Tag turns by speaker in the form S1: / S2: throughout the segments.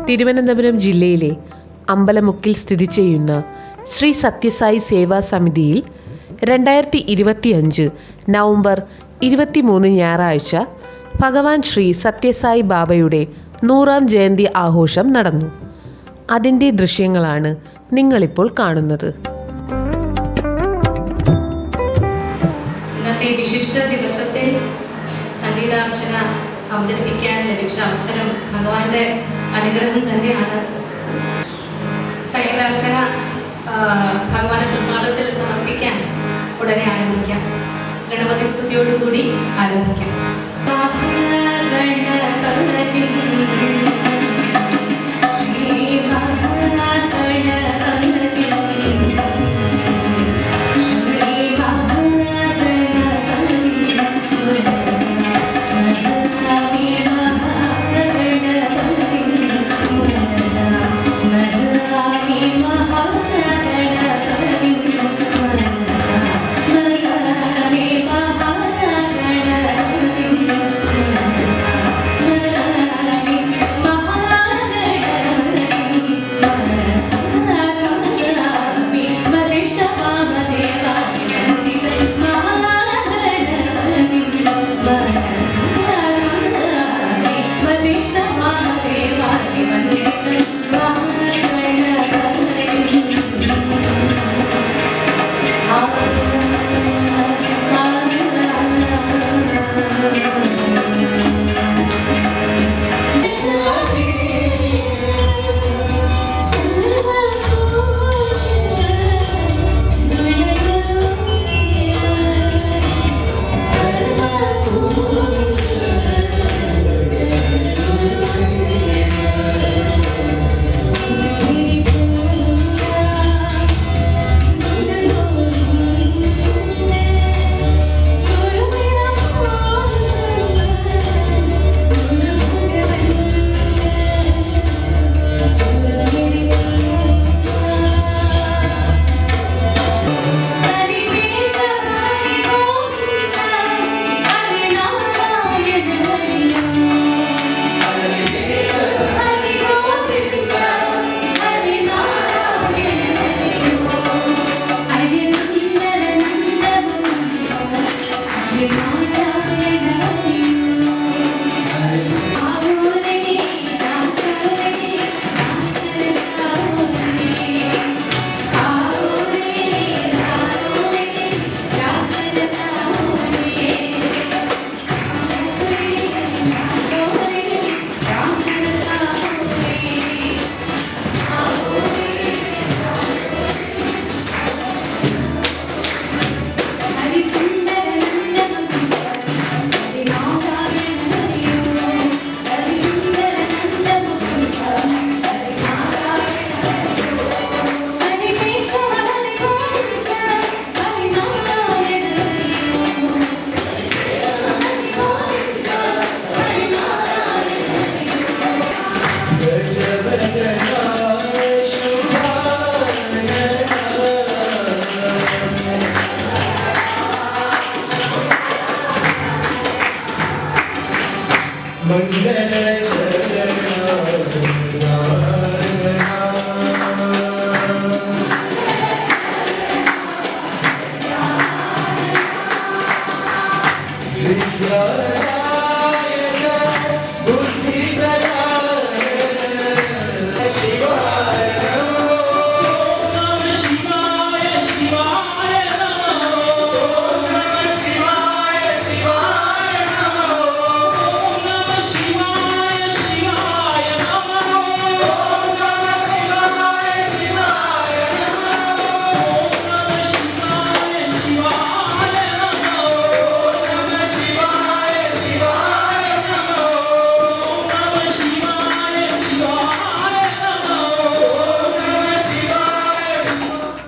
S1: തിരുവനന്തപുരം ജില്ലയിലെ അമ്പലമുക്കിൽ സ്ഥിതി ചെയ്യുന്ന ശ്രീ സത്യസായി സേവാ സമിതിയിൽ 2025 നവംബർ 23 ഞായറാഴ്ച ഭഗവാൻ ശ്രീ സത്യസായി ബാബയുടെ 100ാം ജയന്തി ആഘോഷം നടന്നു. അതിൻ്റെ ദൃശ്യങ്ങളാണ് നിങ്ങളിപ്പോൾ കാണുന്നത്.
S2: ഇന്നത്തെ വിശിഷ്ട ദിവസത്തിൽ സംഗീതാർച്ചന അവതരിപ്പിക്കാൻ ലഭിച്ച അവസരം ഭഗവാന്റെ അനുഗ്രഹം തന്നെയാണ്. സംഗീതാർച്ചന ഭഗവാന്റെ തൃപ്പാദത്തിൽ സമർപ്പിക്കാൻ ഉടനെ ആരംഭിക്കാം. ഗണപതി സ്തുതിയോടുകൂടി ആരംഭിക്കാം.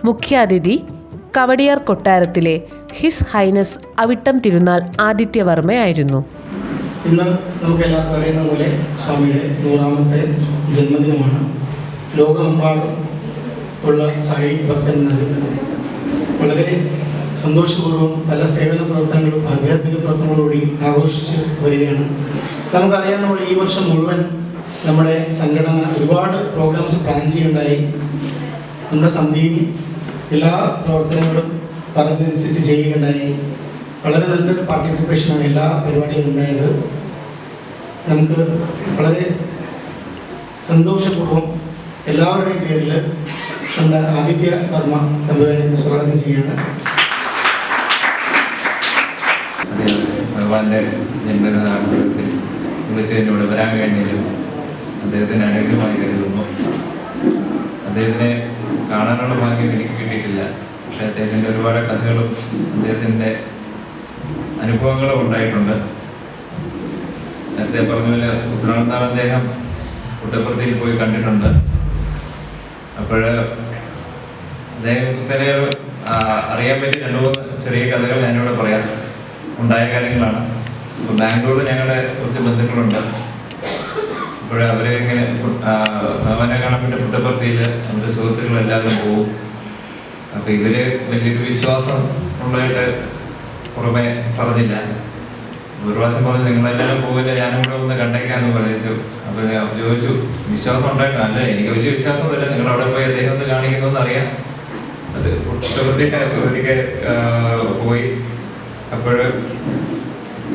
S1: മുഖ്യാതിഥി കവടിയാർ കൊട്ടാരത്തിലെ ഹിസ് ഹൈനസ് അവിട്ടം തിരുനാൾ ആദിത്യവർമ്മയായിരുന്നു.
S3: ഇന്ന് നമുക്ക് എല്ലാവർക്കും അറിയുന്ന പോലെ സ്വാമിയുടെ 100ാമത്തെ ജന്മദിനമാണ്. ലോകമെമ്പാടും ഉള്ള സായി ഭക്തന്മാർ വളരെ സന്തോഷപൂർവ്വം പല സേവന പ്രവർത്തനങ്ങളും ആധ്യാത്മിക പ്രവർത്തനങ്ങളോടുകൂടി ആഘോഷിച്ച് വരികയാണ്. നമുക്കറിയാവുന്ന പോലെ ഈ വർഷം മുഴുവൻ നമ്മുടെ സംഘടന ഒരുപാട് പ്രോഗ്രാംസ് പ്ലാൻ ചെയ്യുകയുണ്ടായി. നമ്മുടെ സന്ധ്യയും എല്ലാ പ്രവർത്തനങ്ങളും പറഞ്ഞനുസരിച്ച് ചെയ്യുകയുണ്ടായി. വളരെ നല്ലൊരു പാർട്ടിസിപ്പേഷനാണ് എല്ലാ പരിപാടികളും ഉണ്ടായത്. നമുക്ക് വളരെ സന്തോഷപൂർവ്വം എല്ലാവരുടെയും പേരിൽ നമ്മുടെ ആദിത്യ വർമ്മ തമ്പുരാനെ സ്വാഗതം ചെയ്യുകയാണ്.
S4: ഭഗവാന്റെ ജന്മദിനാഘോഷത്തിൽ വിളിച്ചതിനോട് വരാൻ കഴിഞ്ഞാലും അദ്ദേഹത്തിന് അനുഗ്രഹമായി കരുതുന്നു. അദ്ദേഹത്തിനെ കാണാനുള്ള ഭാഗ്യം എനിക്ക് കിട്ടിയിട്ടില്ല. പക്ഷെ അദ്ദേഹത്തിൻ്റെ ഒരുപാട് കഥകളും അദ്ദേഹത്തിൻ്റെ അനുഭവങ്ങളും ഉണ്ടായിട്ടുണ്ട്. നേരത്തെ പറഞ്ഞ പോലെ ഉത്തരാഖണ്ഡാണ് അദ്ദേഹം പുട്ടപ്പുറത്തിൽ പോയി കണ്ടിട്ടുണ്ട്. അപ്പോൾ അദ്ദേഹത്തിനെ അറിയാൻ പറ്റി 2-3 ചെറിയ കഥകൾ ഞാനിവിടെ പറയാം. ഉണ്ടായ കാര്യങ്ങളാണ്. അപ്പോൾ ബാംഗ്ലൂരിൽ ഞങ്ങളുടെ കുറച്ച് ബന്ധുക്കളുണ്ട്. അപ്പോൾ അവരെ ഇങ്ങനെ ഭഗവാനെ കാണാൻ വേണ്ടി പുട്ടപ്പുറത്തിയിൽ അവരുടെ സുഹൃത്തുക്കളെല്ലാവരും പോകും. അപ്പോൾ ഇവര് വലിയൊരു വിശ്വാസം ഉള്ളതായിട്ട് പുറമെ പറഞ്ഞില്ല. ഒരു പ്രാവശ്യം പറഞ്ഞു നിങ്ങളെല്ലാവരും പോകില്ല, ഞാനും കൂടെ ഒന്ന് കണ്ടേക്കാന്ന് പറഞ്ഞു. അപ്പോൾ ഞാൻ ചോദിച്ചു വിശ്വാസം ഉണ്ടായിട്ട്. അല്ല, എനിക്ക് വലിയ വിശ്വാസമൊന്നുമില്ല, നിങ്ങൾ അവിടെ പോയി അദ്ദേഹം ഒന്ന് കാണിക്കുന്നതെന്ന് അറിയാം. അത് പുട്ടപ്പുറത്തേക്ക് ഒരിക്കൽ പോയി. അപ്പോൾ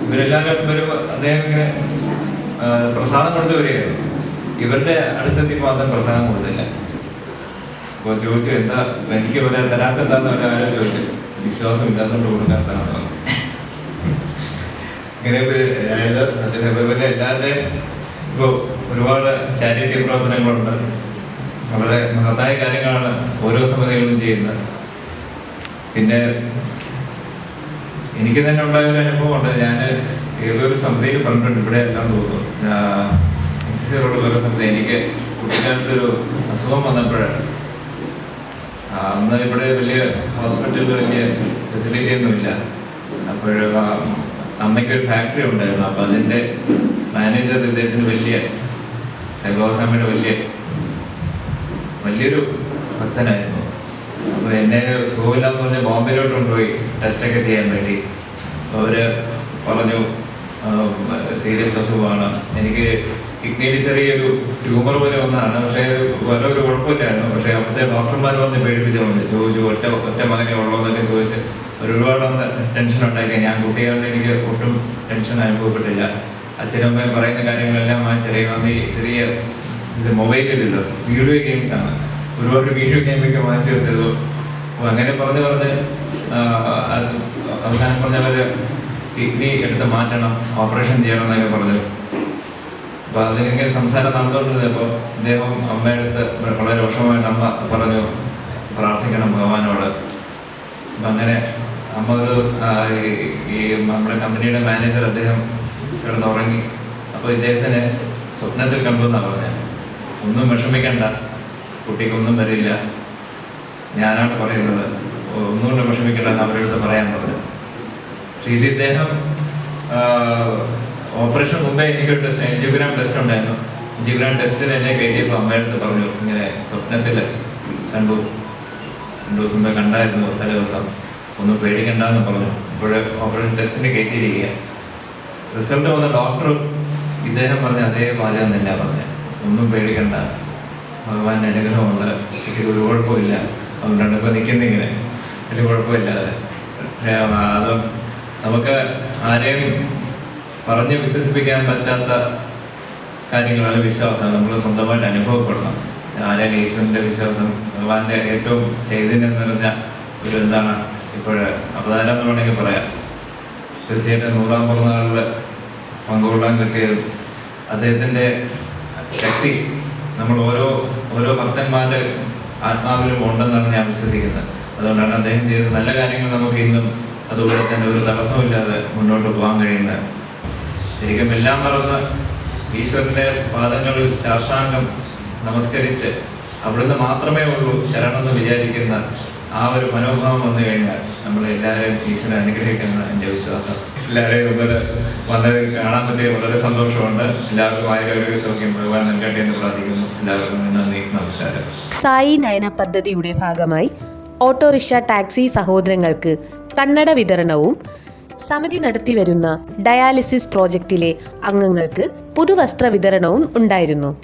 S4: ഇവരെല്ലാവരും വരുമ്പോൾ അദ്ദേഹം ഇങ്ങനെ പ്രസാദം കൊടുത്ത് വരികയായിരുന്നു. ഇവരുടെ അടുത്തെത്തി മാത്രം പ്രസാദം കൊടുത്തില്ല. അപ്പോൾ ചോദിച്ചു എന്താ എനിക്ക് പോലെ തരാത്ത എന്താന്ന് അവരാരും ചോദിച്ചു. വിശ്വാസം ഇല്ലാത്തതുകൊണ്ട് കൊടുക്കാത്തതാണ്. ഇങ്ങനെ പിന്നെ എല്ലാവരുടെയും ഇപ്പോൾ ഒരുപാട് ചാരിറ്റി പ്രവർത്തനങ്ങളുണ്ട്. വളരെ മഹത്തായ കാര്യങ്ങളാണ് ഓരോ സമിതികളും ചെയ്യുന്നത്. പിന്നെ എനിക്ക് തന്നെ ഉണ്ടായ ഒരു അനുഭവമുണ്ട്. ഞാൻ ഏതൊരു സമിതിയിൽ പറഞ്ഞിട്ടുണ്ട്, ഇവിടെ എല്ലാം തോന്നുന്നു ഓരോ സമിതി. എനിക്ക് കുട്ടിക്കാലത്തൊരു അസുഖം വന്നപ്പോഴാണ്. അന്ന് ഇവിടെ വലിയ ഹോസ്പിറ്റലിൽ വലിയ ഫെസിലിറ്റി ഒന്നുമില്ല. അപ്പോൾ അമ്മയ്ക്കൊരു ഫാക്ടറി ഉണ്ടായിരുന്നു. അപ്പോൾ അതിൻ്റെ മാനേജർ ഇദ്ദേഹത്തിന് വലിയ സൈബാബാസ്വാമിയുടെ വലിയൊരു ഭക്തനായിരുന്നു. അപ്പോൾ എന്നെ സുഖമില്ലാന്ന് പറഞ്ഞ് ബോംബെയിലോട്ട് കൊണ്ടുപോയി ടെസ്റ്റൊക്കെ ചെയ്യാൻ വേണ്ടി. അപ്പോൾ അവർ പറഞ്ഞു സീരിയസ് അസുഖമാണ്. എനിക്ക് കിഡ്നിയിൽ ചെറിയൊരു ട്യൂമർ പോലെ ഒന്നാണ്, പക്ഷേ വേറെ ഒരു കുഴപ്പമില്ലായിരുന്നു. പക്ഷേ അപ്പോഴത്തെ ഡോക്ടർമാർ വന്ന് പേടിപ്പിച്ചുകൊണ്ട് ചോദിച്ചു ഒറ്റ മകനെ ഉള്ളൂ എന്നൊക്കെ ചോദിച്ച് ഒരുപാട് ഒന്ന് ടെൻഷൻ ഉണ്ടാക്കി. ഞാൻ കുട്ടികളുടെ എനിക്ക് ഒട്ടും ടെൻഷൻ അനുഭവപ്പെട്ടില്ല. അച്ഛനും അമ്മയും പറയുന്ന കാര്യങ്ങളെല്ലാം ചെറിയ ഇത് മൊബൈലിലല്ലോ വീഡിയോ ഗെയിംസാണ്. ഒരുപാട് വീഡിയോ ഗെയിമൊക്കെ വാങ്ങിച്ചു തീർത്തത്. അപ്പോൾ അങ്ങനെ പറഞ്ഞ് അവസാനം പറഞ്ഞവർ കിഡ്നി എടുത്ത് മാറ്റണം, ഓപ്പറേഷൻ ചെയ്യണം എന്നൊക്കെ പറഞ്ഞു. അപ്പോൾ അതിനൊക്കെ സംസാരം നടന്നുകൊണ്ടിരുന്നപ്പോൾ അദ്ദേഹം അമ്മയുടെ അടുത്ത് വളരെ രോഷമായിട്ട് അമ്മ പറഞ്ഞു പ്രാർത്ഥിക്കണം ഭഗവാനോട്. അപ്പം അങ്ങനെ അമ്മ ഈ നമ്മുടെ കമ്പനിയുടെ മാനേജർ അദ്ദേഹം കിടന്നുറങ്ങി. അപ്പോൾ ഇദ്ദേഹത്തിന് സ്വപ്നത്തിൽ കണ്ടു എന്നാണ് പറഞ്ഞത്. ഒന്നും വിഷമിക്കണ്ട, കുട്ടിക്കൊന്നും വരില്ല, ഞാനാണ് പറയുന്നത്, ഒന്നുകൊണ്ട് വിഷമിക്കണ്ട എന്ന് അവരുടെ അടുത്ത് പറയാൻ പറഞ്ഞത്. പക്ഷേ ഇത് ഇദ്ദേഹം ഓപ്പറേഷൻ മുമ്പേ എനിക്കൊരു ടെസ്റ്റ് എൻജിയോഗ്രാം ടെസ്റ്റ് ഉണ്ടായിരുന്നു. എൻജിയോഗ്രാം ടെസ്റ്റിന് എന്നെ കയറ്റിയപ്പോൾ അമ്മയുടെ അടുത്ത് പറഞ്ഞു ഇങ്ങനെ സ്വപ്നത്തിൽ കണ്ടു, 2 ദിവസം മുമ്പേ കണ്ടായിരുന്നു, തലേദിവസം, ഒന്നും പേടിക്കണ്ടെന്ന് പറഞ്ഞു. ഇപ്പോൾ ഓപ്പറേഷൻ ടെസ്റ്റിന് കയറ്റിയിരിക്കുക. റിസൾട്ട് വന്ന ഡോക്ടർ ഇദ്ദേഹം പറഞ്ഞ അതേ വാചകം തന്നെ പറഞ്ഞത്, ഒന്നും പേടിക്കണ്ട, ഭഗവാന്റെ അനുഗ്രഹമുണ്ട്, എനിക്ക് ഒരു കുഴപ്പമില്ല, അതുകൊണ്ടാണ് ഇപ്പോൾ നിൽക്കുന്നിങ്ങനെ, വലിയ കുഴപ്പമില്ലാതെ. അത് നമുക്ക് ആരെയും പറഞ്ഞ് വിശ്വസിപ്പിക്കാൻ പറ്റാത്ത കാര്യങ്ങളാണ് വിശ്വാസം. നമ്മൾ സ്വന്തമായിട്ട് അനുഭവപ്പെടണം. ആരെയും ഈശ്വരൻ്റെ വിശ്വാസം, ഭഗവാന്റെ ഏറ്റവും ചൈതന്യം നിറഞ്ഞ ഒരു എന്താണ് ഇപ്പോൾ അവതാരം എന്ന് വേണമെങ്കിൽ പറയാം. തീർച്ചയായിട്ടും 100-ാം പിറന്നാളിൽ പങ്കുകൊള്ളാൻ കിട്ടിയതും അദ്ദേഹത്തിൻ്റെ ശക്തി നമ്മൾ ഓരോ ഭക്തന്മാരുടെ ആത്മാവിലും ഉണ്ടെന്നാണ് ഞാൻ വിശ്വസിക്കുന്നത്. അതുകൊണ്ടാണ് അദ്ദേഹം ചെയ്ത നല്ല കാര്യങ്ങൾ നമുക്ക് ഇന്നും അതുപോലെ തന്നെ ഒരു തടസ്സമില്ലാതെ മുന്നോട്ട് പോകാൻ കഴിയുന്നത്. ശരിക്കും എല്ലാം മറന്ന് ഈശ്വരൻ്റെ പാദങ്ങളിൽ സാഷ്ടാംഗം നമസ്കരിച്ച് അവിടുന്ന് മാത്രമേ ഉള്ളൂ ശരണമെന്ന് വിചാരിക്കുന്ന ആ ഒരു മനോഭാവം വന്നു കഴിഞ്ഞാൽ നമ്മളെല്ലാവരെയും ഈശ്വരൻ അനുഗ്രഹിക്കുന്ന എൻ്റെ വിശ്വാസം. എല്ലാവരെയും വന്നത് കാണാൻ പറ്റിയ വളരെ സന്തോഷമുണ്ട്. എല്ലാവർക്കും ആരോഗ്യ സൗഖ്യം ഭഗവാൻ നൽകട്ടെ എന്ന് പ്രാർത്ഥിക്കുന്നു. എല്ലാവർക്കും നന്ദി, നമസ്കാരം.
S1: സായി നയന പദ്ധതിയുടെ ഭാഗമായി ഓട്ടോറിക്ഷ ടാക്സി സഹോദരങ്ങൾക്ക് കണ്ണട വിതരണവും സമിതി നടത്തിവരുന്ന ഡയാലിസിസ് പ്രോജക്റ്റിലെ അംഗങ്ങൾക്ക് പുതുവസ്ത്ര വിതരണവും ഉണ്ടായിരുന്നു.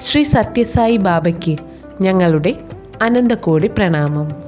S1: ശ്രീ സത്യസായി ബാബയ്ക്ക് ഞങ്ങളുടെ അനന്തകോടി പ്രണാമം.